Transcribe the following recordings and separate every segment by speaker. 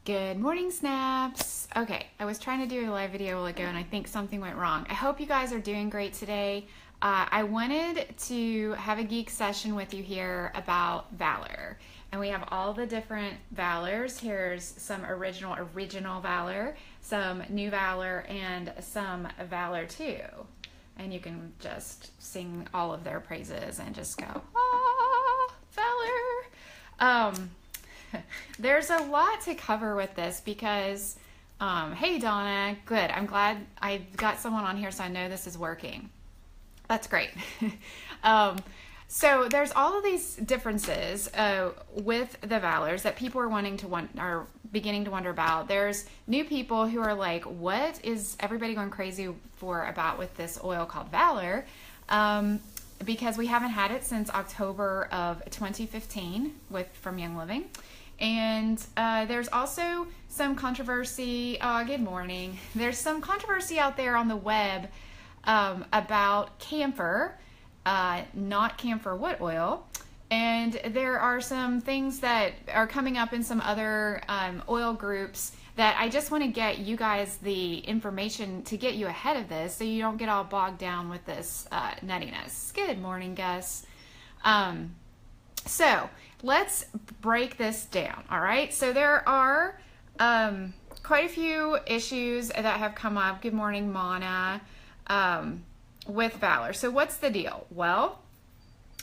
Speaker 1: Good morning, snaps. Okay, I was trying to do a live video a while ago and I think something went wrong. I hope you guys are doing great today. I wanted to have a geek session with you here about Valor. And we have all the different Valors. Here's some original Valor, some new Valor, and some Valor II. And you can just sing all of their praises and just go, ah, Valor. There's a lot to cover with this because, hey Donna, good. I'm glad I've got someone on here so I know this is working. That's great. So there's all of these differences with the Valors that people are beginning to wonder about. There's new people who are like, what is everybody going crazy about with this oil called Valor? Because we haven't had it since October of 2015 from Young Living. And there's also some controversy. Good morning. There's some controversy out there on the web about camphor, not camphor wood oil. And there are some things that are coming up in some other oil groups that I just want to get you guys the information to get you ahead of this so you don't get all bogged down with this nuttiness. Good morning, Gus. So let's break this down, all right? So there are quite a few issues that have come up. Good morning, Mana, with Valor. So what's the deal? Well,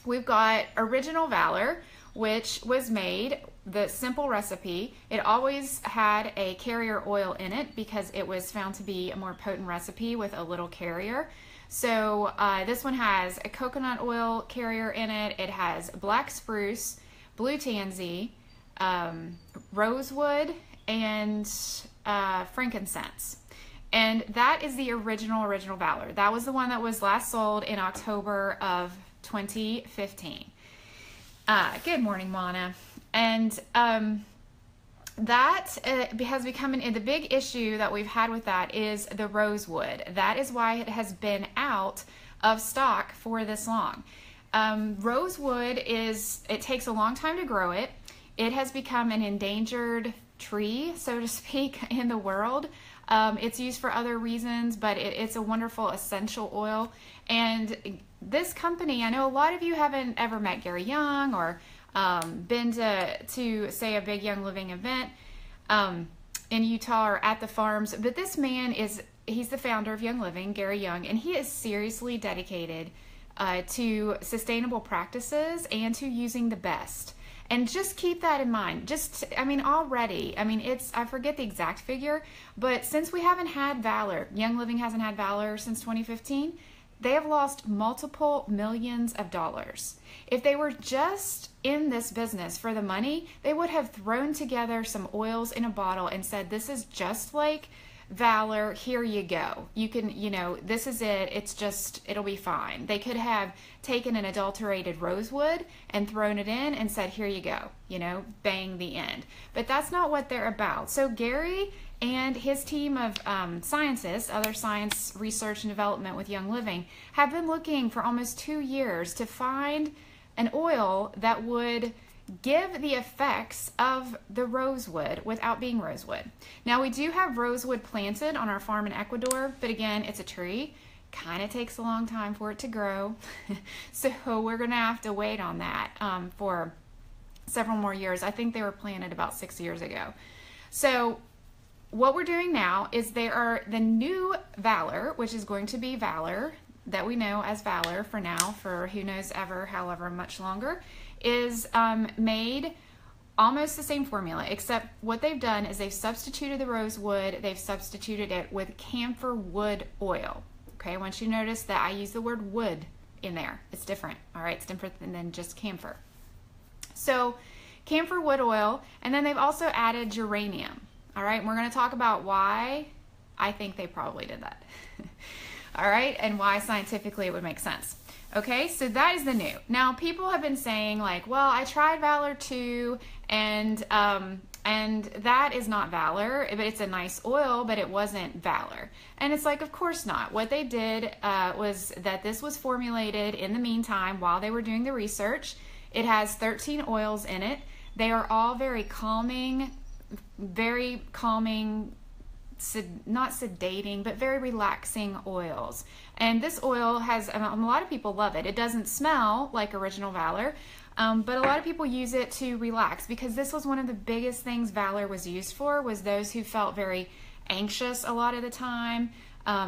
Speaker 1: we've got original Valor, which was made, the simple recipe. It always had a carrier oil in it because it was found to be a more potent recipe with a little carrier. So this one has a coconut oil carrier in it. It has black spruce, blue tansy, rosewood, and frankincense. And that is the original Valor. That was the one that was last sold in October of 2015. Good morning, Mana. And that has become the big issue that we've had with that is the rosewood. That is why it has been out of stock for this long. Rosewood it takes a long time to grow it. It has become an endangered tree, so to speak, in the world. It's used for other reasons, but it's a wonderful essential oil. And this company, I know a lot of you haven't ever met Gary Young or been to say a big Young Living event in Utah or at the farms, but this man he's the founder of Young Living, Gary Young, and he is seriously dedicated to sustainable practices and to using the best. And just keep that in mind. I forget the exact figure, but since we haven't had Valor, Young Living hasn't had Valor since 2015, they have lost multiple millions of dollars. If they were just in this business for the money, they would have thrown together some oils in a bottle and said, this is just like Valor, here you go. You can, this is it. It'll be fine. They could have taken an adulterated rosewood and thrown it in and said, here you go, bang, the end. But that's not what they're about. So Gary and his team of scientists, other science research and development with Young Living, have been looking for almost 2 years to find an oil that would give the effects of the rosewood without being rosewood. Now we do have rosewood planted on our farm in Ecuador, but again, it's a tree. Kind of takes a long time for it to grow. So we're gonna have to wait on that for several more years. I think they were planted about 6 years ago. So what we're doing now is the new Valor, which is going to be Valor, that we know as Valor for now, for who knows however much longer, is made almost the same formula, except what they've done is they've substituted the rosewood, they've substituted it with camphor wood oil. Okay, I want you to notice that I use the word wood in there. It's different, all right? It's different than just camphor. So camphor wood oil, and then they've also added geranium, all right? And we're gonna talk about why I think they probably did that. All right, and why scientifically it would make sense. Okay, so that is the new. Now, people have been saying like, well, I tried Valor II, and that is not Valor, but it's a nice oil, but it wasn't Valor. And it's like, of course not. What they did was that this was formulated in the meantime while they were doing the research. It has 13 oils in it. They are all very calming, very calming, not sedating, but very relaxing oils. And this oil has, a lot of people love it. It doesn't smell like original Valor, but a lot of people use it to relax, because this was one of the biggest things Valor was used for, was those who felt very anxious a lot of the time,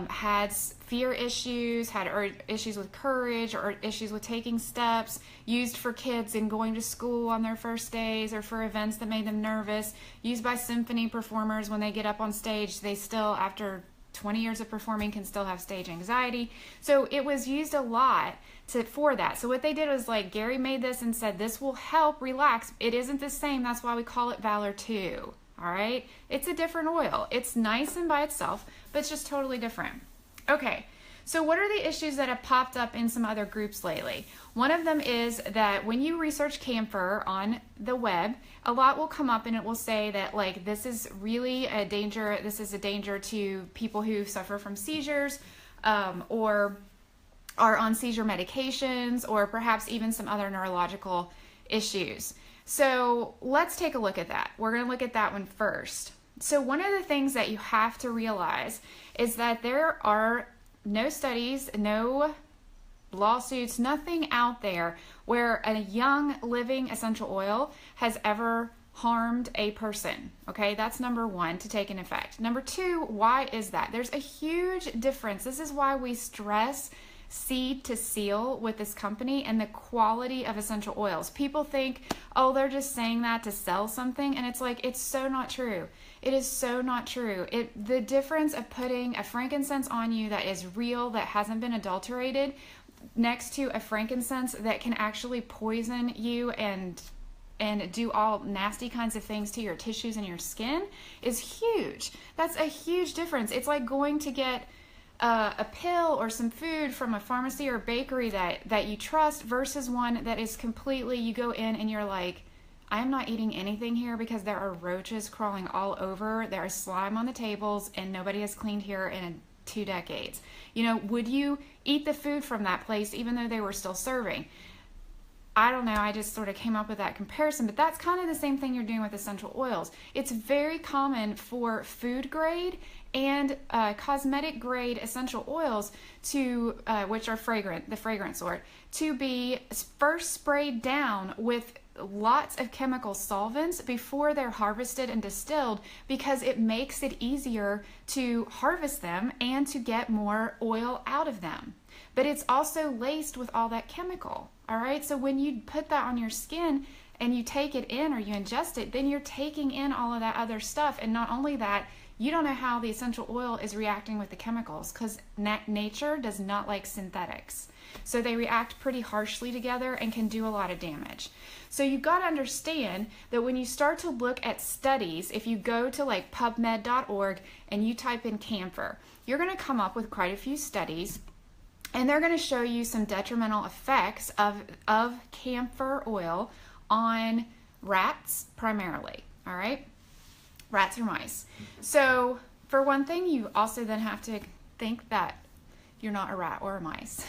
Speaker 1: had fear issues, had issues with courage or issues with taking steps, used for kids in going to school on their first days or for events that made them nervous, used by symphony performers when they get up on stage. They still, after 20 years of performing, can still have stage anxiety. So it was used a lot for that. So what they did was, like, Gary made this and said, this will help relax. It isn't the same. That's why we call it Valor II. All right. It's a different oil. It's nice and by itself, but it's just totally different. Okay. So what are the issues that have popped up in some other groups lately? One of them is that when you research camphor on the web, a lot will come up and it will say that, like, this is really a danger. This is a danger to people who suffer from seizures, or are on seizure medications, or perhaps even some other neurological issues. So let's take a look at that. We're going to look at that one first. So one of the things that you have to realize is that there are no studies, no lawsuits, nothing out there where a young living essential oil has ever harmed a person. Okay, that's number one, to take an effect. Number two, why is that? There's a huge difference. This is why we stress seed to seal with this company and the quality of essential oils. People think, oh, they're just saying that to sell something, and it's like, it's so not true. It is so not true. The difference of putting a frankincense on you that is real, that hasn't been adulterated, next to a frankincense that can actually poison you and do all nasty kinds of things to your tissues and your skin is huge. That's a huge difference. It's like going to get a pill or some food from a pharmacy or bakery that you trust versus one that is completely, you go in and you're like, I'm not eating anything here because there are roaches crawling all over, there is slime on the tables, and nobody has cleaned here in 2 decades. You know, would you eat the food from that place even though they were still serving? I don't know, I just sort of came up with that comparison, but that's kind of the same thing you're doing with essential oils. It's very common for food grade and cosmetic grade essential oils to, which are fragrant, the fragrant sort, to be first sprayed down with lots of chemical solvents before they're harvested and distilled, because it makes it easier to harvest them and to get more oil out of them. But it's also laced with all that chemical. All right, so when you put that on your skin and you take it in or you ingest it, then you're taking in all of that other stuff. And not only that, you don't know how the essential oil is reacting with the chemicals, because nature does not like synthetics. So they react pretty harshly together and can do a lot of damage. So you've got to understand that when you start to look at studies, if you go to like pubmed.org and you type in camphor, you're going to come up with quite a few studies. And they're going to show you some detrimental effects of camphor oil on rats primarily, all right? Rats or mice. So for one thing, you also then have to think that you're not a rat or a mice.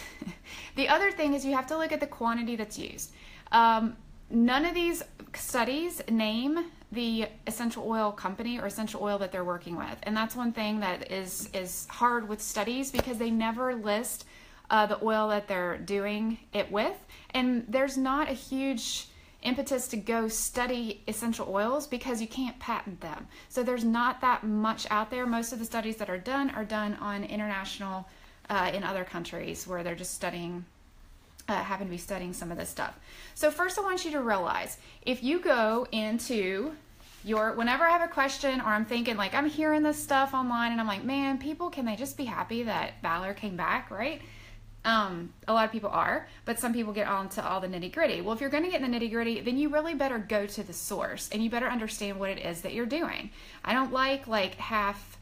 Speaker 1: The other thing is you have to look at the quantity that's used. None of these studies name the essential oil company or essential oil that they're working with. And that's one thing that is hard with studies, because they never list the oil that they're doing it with. And there's not a huge impetus to go study essential oils because you can't patent them. So there's not that much out there. Most of the studies that are done on international, in other countries where they're just studying, happen to be studying some of this stuff. So first I want you to realize, if you go into whenever I have a question or I'm thinking like, I'm hearing this stuff online and I'm like, man, people, can they just be happy that Valor came back, right? A lot of people are, but some people get on to all the nitty gritty. Well, if you're going to get in the nitty gritty, then you really better go to the source and you better understand what it is that you're doing. I don't like half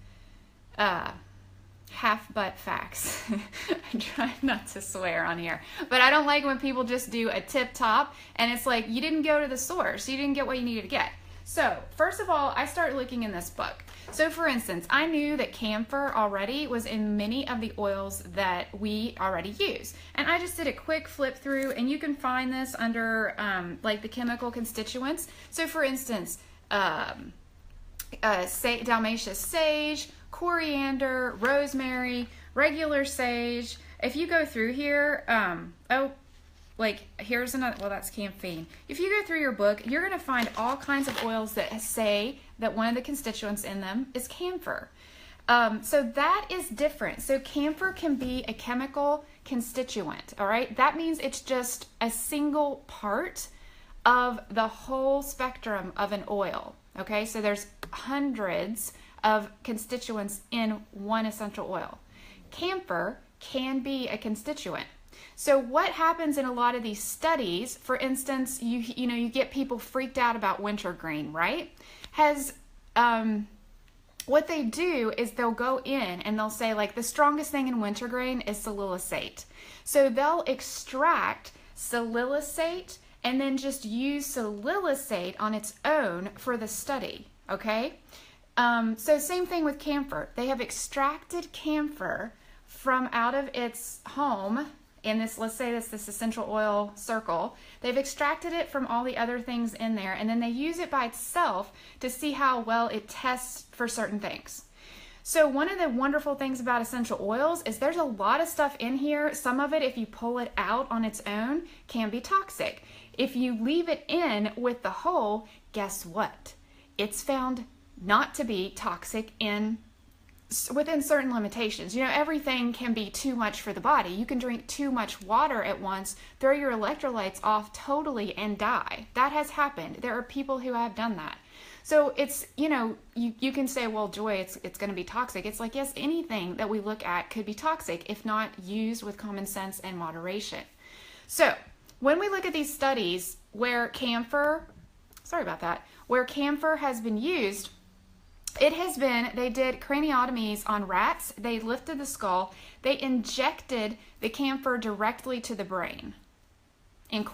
Speaker 1: butt facts. I'm trying not to swear on here, but I don't like when people just do a tip top and it's like, you didn't go to the source. You didn't get what you needed to get. So first of all, I start looking in this book. So for instance, I knew that camphor already was in many of the oils that we already use. And I just did a quick flip through, and you can find this under like the chemical constituents. So for instance, Dalmatian sage, coriander, rosemary, regular sage. If you go through here, here's another, well, that's camphoine. If you go through your book, you're going to find all kinds of oils that say that one of the constituents in them is camphor. So that is different. So camphor can be a chemical constituent, all right? That means it's just a single part of the whole spectrum of an oil, okay? So there's hundreds of constituents in one essential oil. Camphor can be a constituent. So what happens in a lot of these studies, for instance, you get people freaked out about wintergreen, right? What they do is they'll go in and they'll say, like, the strongest thing in wintergreen is salicylate. So they'll extract salicylate and then just use salicylate on its own for the study, okay? So same thing with camphor. They have extracted camphor from out of its home in this, let's say this essential oil circle. They've extracted it from all the other things in there, and then they use it by itself to see how well it tests for certain things. So one of the wonderful things about essential oils is there's a lot of stuff in here. Some of it, if you pull it out on its own, can be toxic. If you leave it in with the whole, guess what? It's found not to be toxic within certain limitations. You know, everything can be too much for the body. You can drink too much water at once, throw your electrolytes off totally, and die. That has happened. There are people who have done that. So it's, you can say, well, Joy, it's going to be toxic. It's like, yes, anything that we look at could be toxic if not used with common sense and moderation. So when we look at these studies where camphor has been used, they did craniotomies on rats, they lifted the skull, they injected the camphor directly to the brain in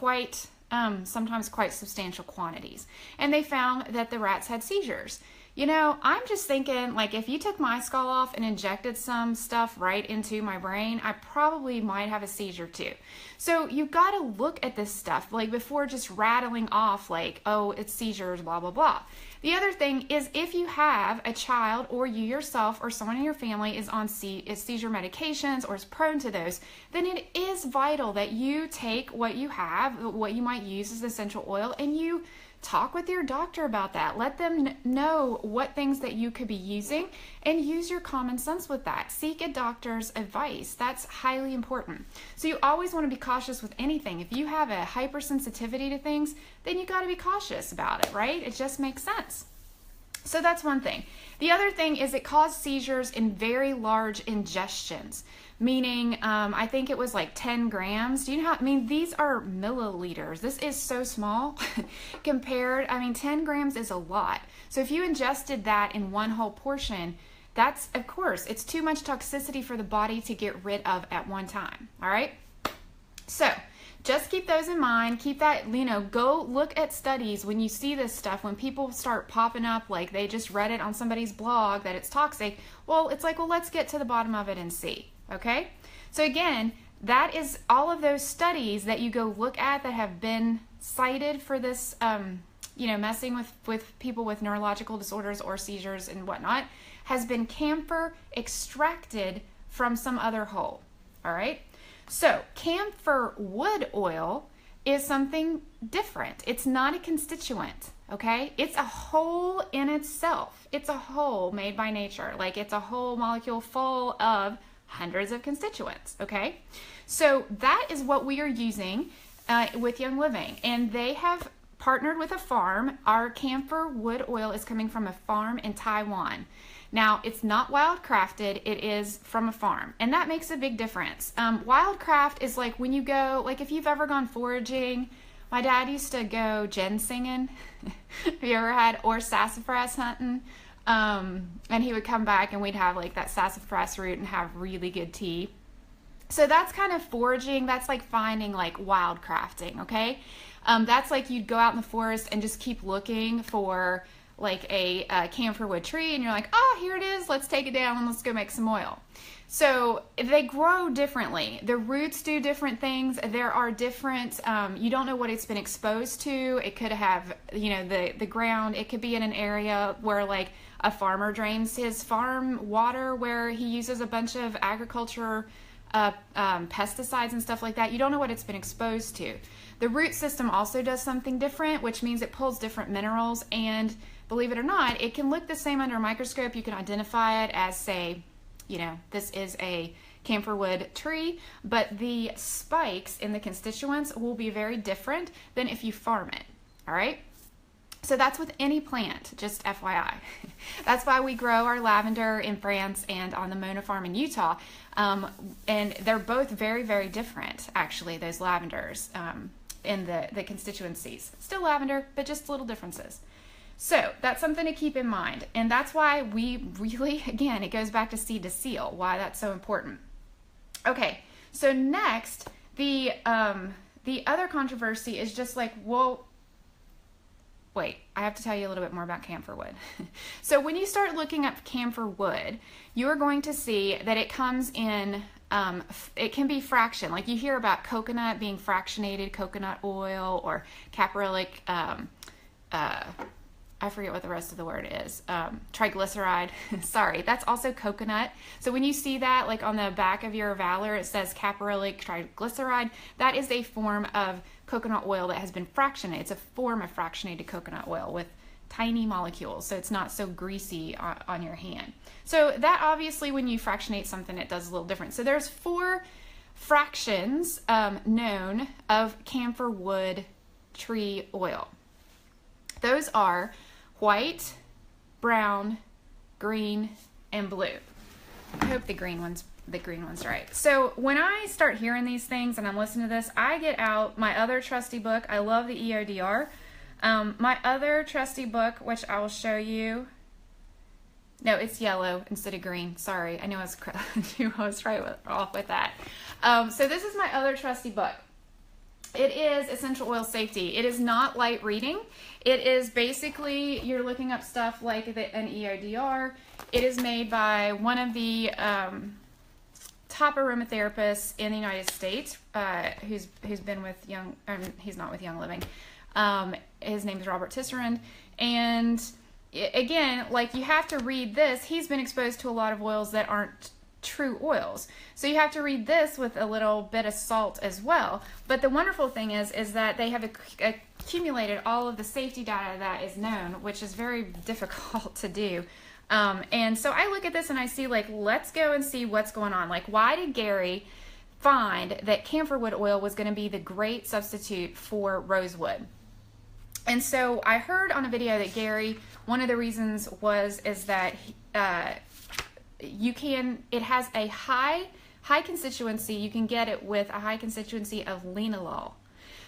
Speaker 1: sometimes quite substantial quantities. And they found that the rats had seizures. I'm just thinking, like, if you took my skull off and injected some stuff right into my brain, I probably might have a seizure too. So you've got to look at this stuff, like, before just rattling off, like, oh, it's seizures, blah, blah, blah. The other thing is, if you have a child or you yourself or someone in your family is on seizure medications or is prone to those, then it is vital that you take what you have, what you might use as essential oil, and you talk with your doctor about that. Let them know what things that you could be using and use your common sense with that. Seek a doctor's advice. That's highly important. So you always want to be cautious with anything. If you have a hypersensitivity to things, then you got to be cautious about it, right? It just makes sense. So that's one thing. The other thing is it caused seizures in very large ingestions, meaning I think it was like 10 grams. Do you know how, these are milliliters. This is so small compared, 10 grams is a lot. So if you ingested that in one whole portion, that's, of course, it's too much toxicity for the body to get rid of at one time, all right? So just keep those in mind. Keep that, go look at studies when you see this stuff, when people start popping up, like they just read it on somebody's blog that it's toxic. Well, it's like, well, let's get to the bottom of it and see, okay? So again, that is all of those studies that you go look at that have been cited for this, messing with people with neurological disorders or seizures and whatnot, has been camphor extracted from some other whole, all right? So camphor wood oil is something different. It's not a constituent, okay? It's a whole in itself. It's a whole made by nature. Like, it's a whole molecule full of hundreds of constituents, okay? So that is what we are using with Young Living. And they have partnered with a farm. Our camphor wood oil is coming from a farm in Taiwan. Now, it's not wildcrafted, it is from a farm, and that makes a big difference. Wildcraft is like when you go, like if you've ever gone foraging, my dad used to go ginsenging, have you ever had, or sassafras hunting, and he would come back and we'd have like that sassafras root and have really good tea. So that's kind of foraging, that's like finding like wildcrafting, okay? That's like you'd go out in the forest and just keep looking for like a camphor wood tree and you're like, oh, here it is, let's take it down and let's go make some oil. So they grow differently. The roots do different things. There are different, you don't know what it's been exposed to. It could have, you know, the ground. It could be in an area where like a farmer drains his farm water, where he uses a bunch of agriculture pesticides and stuff like that. You don't know what it's been exposed to. The root system also does something different, which means it pulls different minerals, and believe it or not, it can look the same under a microscope. You can identify it as, say, you know, this is a camphor wood tree, but the spikes in the constituents will be very different than if you farm it. All right. So that's with any plant, just FYI. That's why we grow our lavender in France and on the Mona farm in Utah. And they're both very, very different, actually, those lavenders in the constituencies. Still lavender, but just little differences. So that's something to keep in mind. And that's why we really, again, it goes back to seed to seal, why that's so important. Okay, so next, the other controversy is just like, well, wait, I have to tell you a little bit more about camphor wood. So when you start looking up camphor wood, you are going to see that it comes in, it can be fractioned. Like you hear about coconut being fractionated, coconut oil, or caprylic, I forget what the rest of the word is, triglyceride. Sorry, that's also coconut. So when you see that, like on the back of your Valor, it says caprylic triglyceride, that is a form of coconut oil that has been fractionated. It's a form of fractionated coconut oil with tiny molecules, so it's not so greasy on your hand. So that obviously, when you fractionate something, it does a little different. So there's 4 fractions known of camphor wood tree oil. Those are white, brown, green, and blue. I hope the green one's right. So when I start hearing these things and I'm listening to this, I get out my other trusty book. I love the EODR. My other trusty book, which I will show you. No, it's yellow instead of green. Sorry, I knew I was off with that. So this is my other trusty book. It is Essential Oil Safety. It is not light reading. It is basically, you're looking up stuff like an EODR. It is made by one of the top aromatherapists in the United States, who's been with he's not with Young Living. His name is Robert Tisserand. And again, like you have to read this. He's been exposed to a lot of oils that aren't true oils. So you have to read this with a little bit of salt as well. But the wonderful thing is that they have accumulated all of the safety data that is known, which is very difficult to do. And so I look at this and I see, like, let's go and see what's going on. Like, why did Gary find that camphor wood oil was going to be the great substitute for rosewood? And so I heard on a video that Gary, one of the reasons is that it has a high constituency. You can get it with a high constituency of linalool.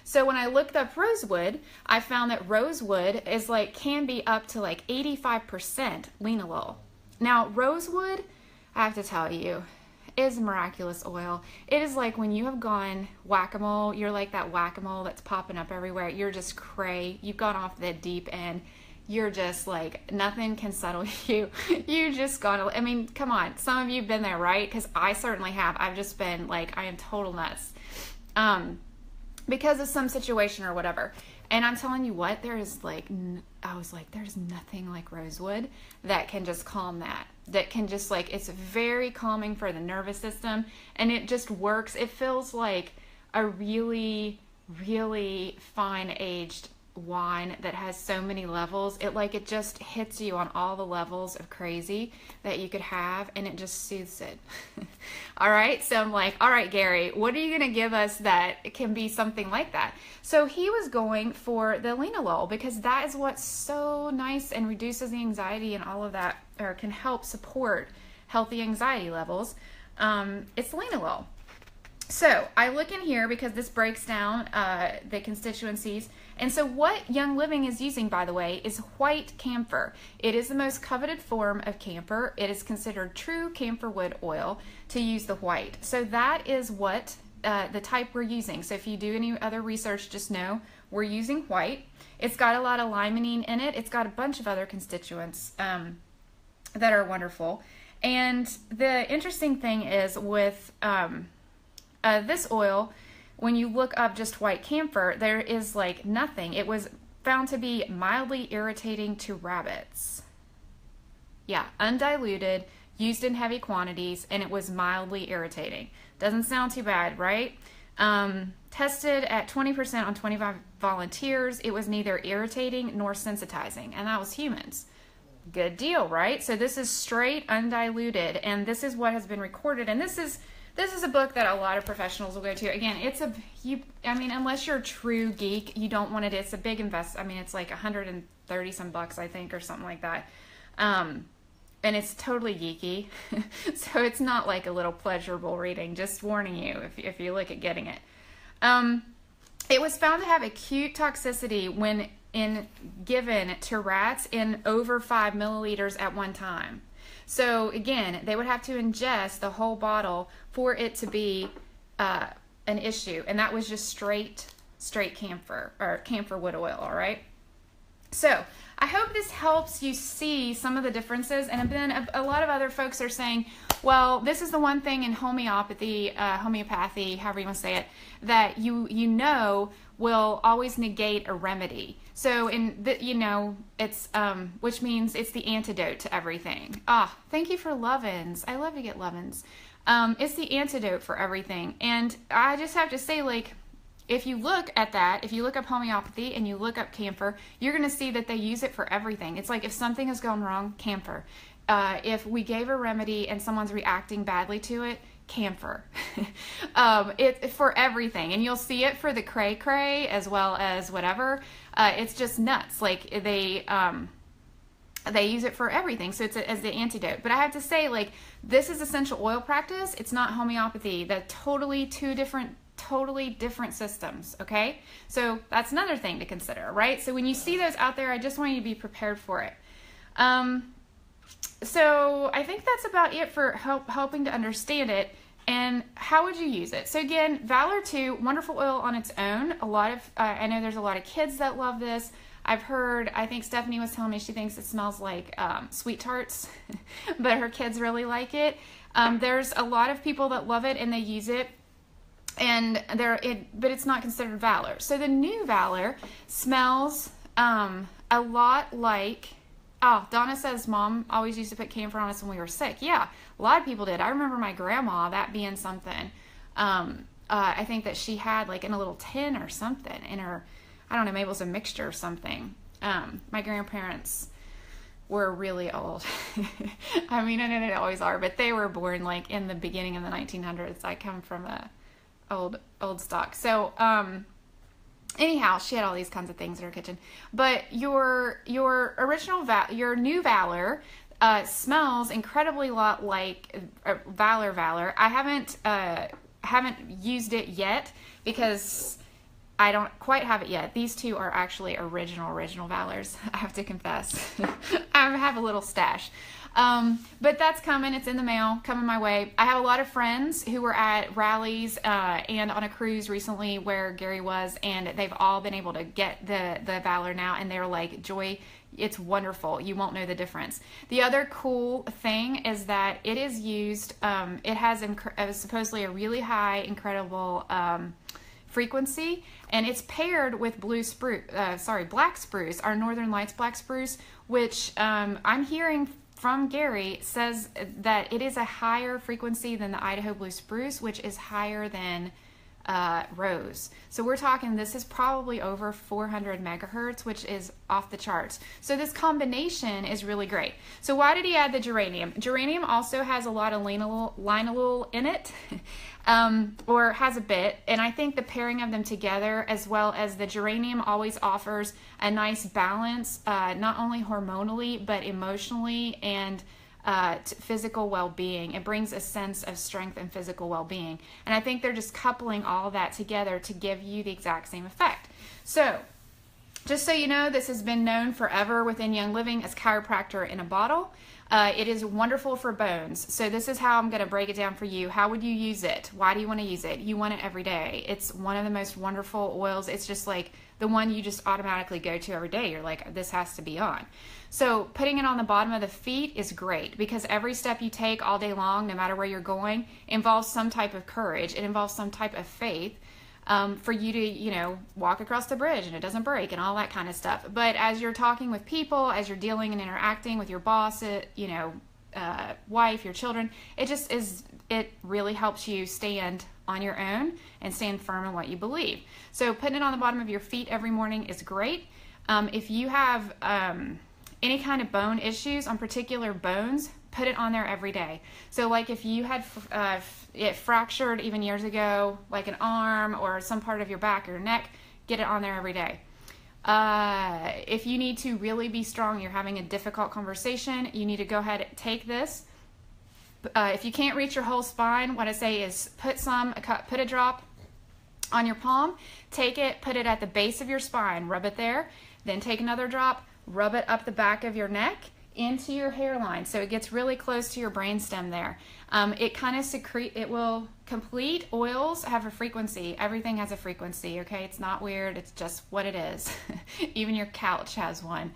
Speaker 1: So when I looked up rosewood, I found that rosewood can be up to like 85% linalool. Now rosewood, I have to tell you, is a miraculous oil. It is like when you have gone whack-a-mole, you're like that whack-a-mole that's popping up everywhere. You're just cray. You've gone off the deep end. You're just like, nothing can settle you. You just gotta, I mean, come on. Some of you have been there, right? Because I certainly have. I've just been like, I am total nuts. Because of some situation or whatever. And I'm telling you what, there's nothing like rosewood that can just calm that. That can just it's very calming for the nervous system. And it just works. It feels like a really, really fine aged wine that has so many levels. It just hits you on all the levels of crazy that you could have, and it just soothes it. All right, so I'm like, all right, Gary, what are you going to give us that can be something like that? So he was going for the linalool, because that is what's so nice and reduces the anxiety and all of that, or can help support healthy anxiety levels. It's linalool. So I look in here because this breaks down the constituencies. And so what Young Living is using, by the way, is white camphor. It is the most coveted form of camphor. It is considered true camphor wood oil to use the white. So that is what the type we're using. So if you do any other research, just know we're using white. It's got a lot of limonene in it. It's got a bunch of other constituents that are wonderful. And the interesting thing is with this oil, when you look up just white camphor, there is like nothing. It was found to be mildly irritating to rabbits. Yeah, undiluted, used in heavy quantities, and it was mildly irritating. Doesn't sound too bad, right? Tested at 20% on 25 volunteers, it was neither irritating nor sensitizing, and that was humans. Good deal, right? So this is straight undiluted, and this is what has been recorded, and this is a book that a lot of professionals will go to. Again, I mean, unless you're a true geek, you don't want it. It's a big invest. I mean, it's like 130 some bucks, I think, or something like that. And it's totally geeky, so it's not like a little pleasurable reading. Just warning you if you look at getting it. It was found to have acute toxicity when given to rats in over 5 milliliters at one time. So again, they would have to ingest the whole bottle for it to be an issue, and that was just straight camphor or camphor wood oil. All right. So I hope this helps you see some of the differences. And then a lot of other folks are saying, well, this is the one thing in homeopathy, however you want to say it, that you know will always negate a remedy. So it's which means it's the antidote to everything. Thank you for Lovins. I love to get Lovins. It's the antidote for everything. And I just have to say, like, if you look at that, if you look up homeopathy and you look up camphor, you're going to see that they use it for everything. It's like if something has gone wrong, camphor. If we gave a remedy and someone's reacting badly to it, camphor. It for everything. And you'll see it for the cray-cray as well as whatever. It's just nuts. Like they use it for everything. So it's as the antidote. But I have to say, like, this is essential oil practice. It's not homeopathy. They're totally different systems, okay? So that's another thing to consider, right? So when you see those out there, I just want you to be prepared for it. So I think that's about it for helping to understand it. And how would you use it? So again, Valor II, wonderful oil on its own. I know there's a lot of kids that love this. I've heard, I think Stephanie was telling me she thinks it smells like sweet tarts, but her kids really like it. There's a lot of people that love it and they use it. But it's not considered Valor. So the new Valor smells a lot like. Donna says Mom always used to put camphor on us when we were sick. Yeah, a lot of people did. I remember my grandma, that being something. I think that she had like in a little tin or something in her. I don't know, maybe it was a mixture or something. My grandparents were really old. I mean, I know they always are, but they were born like in the beginning of the 1900s. I come from a old stock. So anyhow, she had all these kinds of things in her kitchen. But your new Valor smells incredibly a lot like Valor. I haven't used it yet because I don't quite have it yet. These two are actually original Valors, I have to confess. I have a little stash. But that's coming. It's in the mail, coming my way. I have a lot of friends who were at rallies and on a cruise recently where Gary was, and they've all been able to get the Valor now, and they're like, Joy, it's wonderful. You won't know the difference. The other cool thing is that it is used, it has supposedly a really high, incredible frequency, and it's paired with black spruce, our Northern Lights black spruce, which I'm hearing from Gary says that it is a higher frequency than the Idaho blue spruce, which is higher than rose. So we're talking, this is probably over 400 megahertz, which is off the charts. So this combination is really great. So why did he add the geranium? Geranium also has a lot of linalool in it, or has a bit, and I think the pairing of them together, as well as the geranium, always offers a nice balance, not only hormonally, but emotionally and physical well-being. It brings a sense of strength and physical well-being, and I think they're just coupling all of that together to give you the exact same effect. So just so you know, this has been known forever within Young Living as chiropractor in a bottle. It is wonderful for bones. So this is how I'm going to break it down for you. How would you use it? Why do you want to use it? You want it every day. It's one of the most wonderful oils. It's just like the one you just automatically go to every day. You're like, this has to be on. So putting it on the bottom of the feet is great, because every step you take all day long, no matter where you're going, involves some type of courage. It involves some type of faith. For you to, walk across the bridge and it doesn't break and all that kind of stuff. But as you're talking with people, as you're dealing and interacting with your boss, wife, your children, it really helps you stand on your own and stand firm in what you believe. So putting it on the bottom of your feet every morning is great. If you have any kind of bone issues on particular bones, put it on there every day. So like if you had it fractured even years ago, like an arm or some part of your back or your neck, get it on there every day. If you need to really be strong, you're having a difficult conversation, you need to go ahead and take this. If you can't reach your whole spine, what I say is put a drop on your palm, take it, put it at the base of your spine, rub it there, then take another drop, rub it up the back of your neck into your hairline, so it gets really close to your brainstem there. It will complete oils have a frequency. Everything has a frequency, okay? It's not weird, it's just what it is. Even your couch has one.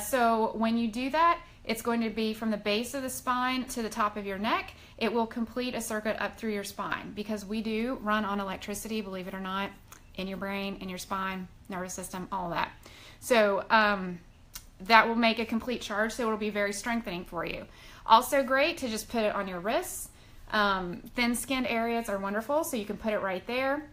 Speaker 1: So when you do that, it's going to be from the base of the spine to the top of your neck. It will complete a circuit up through your spine, because we do run on electricity, believe it or not, in your brain, in your spine, nervous system, all of that. So that will make a complete charge, so it'll be very strengthening for you. Also great to just put it on your wrists. Thin-skinned areas are wonderful, so you can put it right there.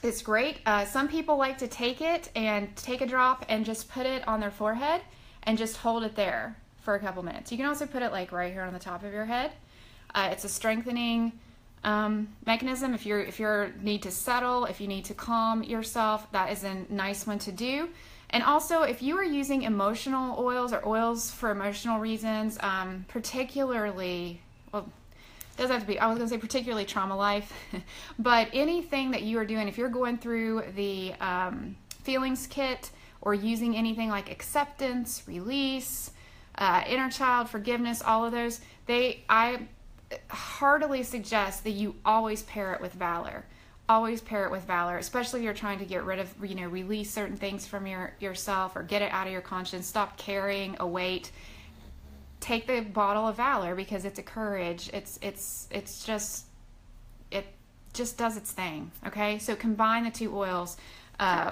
Speaker 1: It's great. Some people like to take it and take a drop and just put it on their forehead and just hold it there for a couple minutes. You can also put it like right here on the top of your head. It's a strengthening mechanism. If you need to settle, if you need to calm yourself, that is a nice one to do. And also, if you are using emotional oils or oils for emotional reasons, particularly, well, it doesn't have to be, I was going to say particularly Trauma Life, but anything that you are doing, if you're going through the feelings kit or using anything like acceptance, release, inner child, forgiveness, all of those, I heartily suggest that you always pair it with Valor. Always pair it with Valor, especially if you're trying to get rid of, release certain things from yourself or get it out of your conscience. Stop carrying a weight. Take the bottle of Valor, because it's a courage. It just does its thing. Okay, so combine the two oils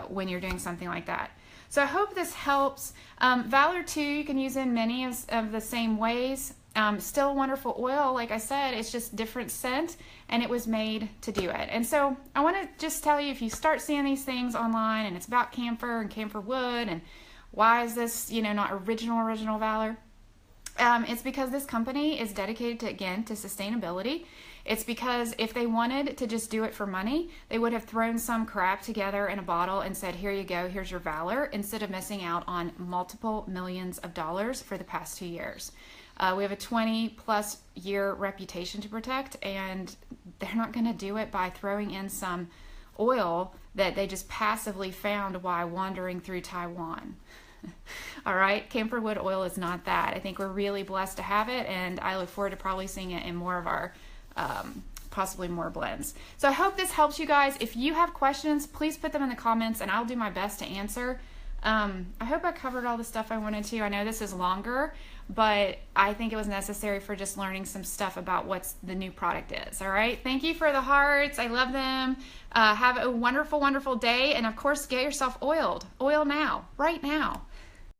Speaker 1: when you're doing something like that. So I hope this helps. Valor II you can use in many of the same ways. Still a wonderful oil, like I said, it's just different scent, and it was made to do it. And so I want to just tell you, if you start seeing these things online and it's about camphor and camphor wood and why is this, not original Valor, it's because this company is dedicated to sustainability. It's because if they wanted to just do it for money, they would have thrown some crap together in a bottle and said, here you go, here's your Valor, instead of missing out on multiple millions of dollars for the past 2 years. We have a 20-plus year reputation to protect, and they're not going to do it by throwing in some oil that they just passively found while wandering through Taiwan. All right, camphor wood oil is not that. I think we're really blessed to have it, and I look forward to probably seeing it in more of our, possibly more blends. So I hope this helps you guys. If you have questions, please put them in the comments, and I'll do my best to answer. I hope I covered all the stuff I wanted to. I know this is longer, but I think it was necessary for just learning some stuff about what the new product is. All right, thank you for the hearts. I love them. Have a wonderful, wonderful day, and of course, get yourself oiled. Oil now, right now.